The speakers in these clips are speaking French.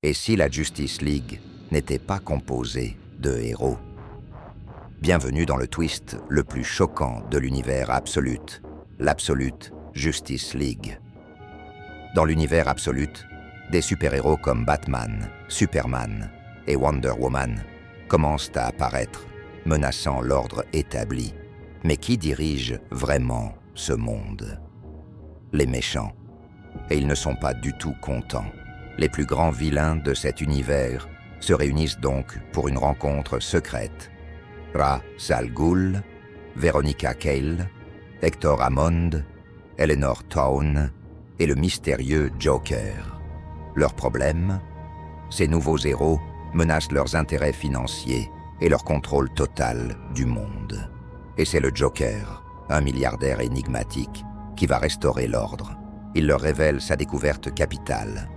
Et si la Justice League n'était pas composée de héros? Bienvenue dans le twist le plus choquant de l'univers Absolute, l'Absolute Justice League. Dans l'univers Absolute, des super-héros comme Batman, Superman et Wonder Woman commencent à apparaître, menaçant l'ordre établi. Mais qui dirige vraiment ce monde? Les méchants. Et ils ne sont pas du tout contents. Les plus grands vilains de cet univers se réunissent donc pour une rencontre secrète. Ra's al Ghul, Veronica Cale, Hector Hammond, Eleanor Thawne et le mystérieux Joker. Leur problème? Ces nouveaux héros menacent leurs intérêts financiers et leur contrôle total du monde. Et c'est le Joker, un milliardaire énigmatique, qui va restaurer l'ordre. Il leur révèle sa découverte capitale.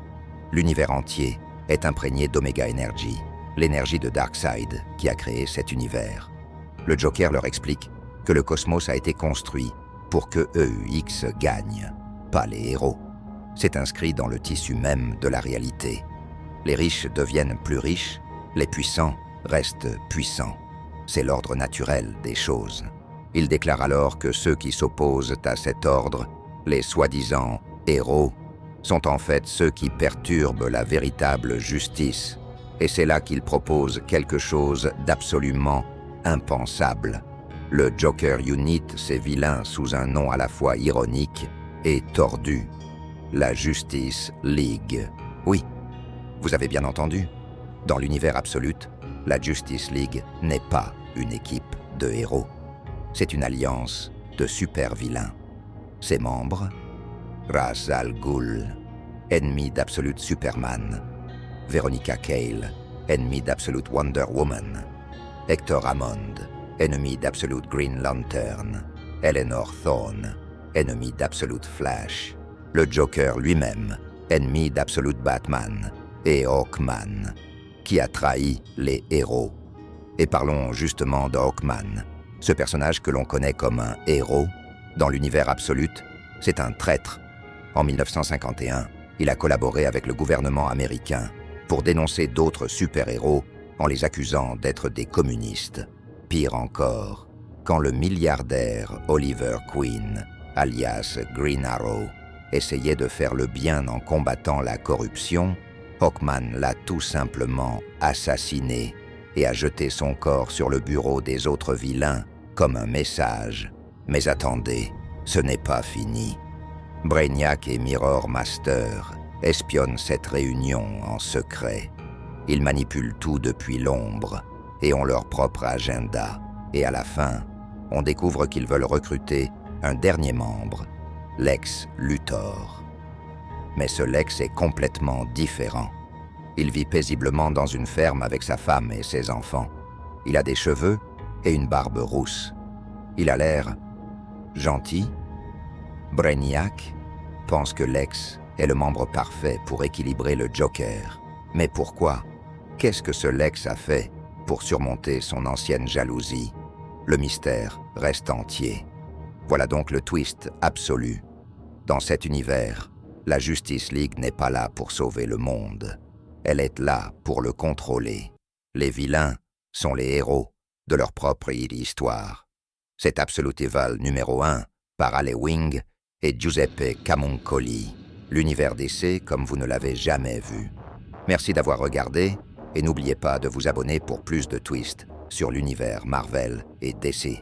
L'univers entier est imprégné d'Omega Energy, l'énergie de Darkseid qui a créé cet univers. Le Joker leur explique que le cosmos a été construit pour que EUX gagne, pas les héros. C'est inscrit dans le tissu même de la réalité. Les riches deviennent plus riches, les puissants restent puissants. C'est l'ordre naturel des choses. Il déclare alors que ceux qui s'opposent à cet ordre, les soi-disant héros, sont en fait ceux qui perturbent la véritable justice. Et c'est là qu'il propose quelque chose d'absolument impensable. Le Joker unit ses vilains sous un nom à la fois ironique et tordu. La Justice League. Oui, vous avez bien entendu. Dans l'univers Absolute, la Justice League n'est pas une équipe de héros. C'est une alliance de super-vilains. Ses membres, Ra's al Ghul, ennemi d'Absolute Superman, Veronica Cale, ennemi d'Absolute Wonder Woman, Hector Hammond, ennemi d'Absolute Green Lantern, Eleanor Thawne, ennemi d'Absolute Flash, le Joker lui-même, ennemi d'Absolute Batman, et Hawkman, qui a trahi les héros. Et parlons justement de Hawkman. Ce personnage que l'on connaît comme un héros, dans l'univers Absolute, c'est un traître. En 1951, il a collaboré avec le gouvernement américain pour dénoncer d'autres super-héros en les accusant d'être des communistes. Pire encore, quand le milliardaire Oliver Queen, alias Green Arrow, essayait de faire le bien en combattant la corruption, Hawkman l'a tout simplement assassiné et a jeté son corps sur le bureau des autres vilains comme un message. Mais attendez, ce n'est pas fini. Brainiac et Mirror Master espionnent cette réunion en secret. Ils manipulent tout depuis l'ombre et ont leur propre agenda. Et à la fin, on découvre qu'ils veulent recruter un dernier membre, Lex Luthor. Mais ce Lex est complètement différent. Il vit paisiblement dans une ferme avec sa femme et ses enfants. Il a des cheveux et une barbe rousse. Il a l'air gentil. Brainiac pense que Lex est le membre parfait pour équilibrer le Joker. Mais pourquoi? Qu'est-ce que ce Lex a fait pour surmonter son ancienne jalousie? Le mystère reste entier. Voilà donc le twist absolu. Dans cet univers, la Justice League n'est pas là pour sauver le monde. Elle est là pour le contrôler. Les vilains sont les héros de leur propre histoire. C'est Absolute Evil numéro 1 par Ale Wing et Giuseppe Camuncoli. L'univers DC comme vous ne l'avez jamais vu. Merci d'avoir regardé et n'oubliez pas de vous abonner pour plus de twists sur l'univers Marvel et DC.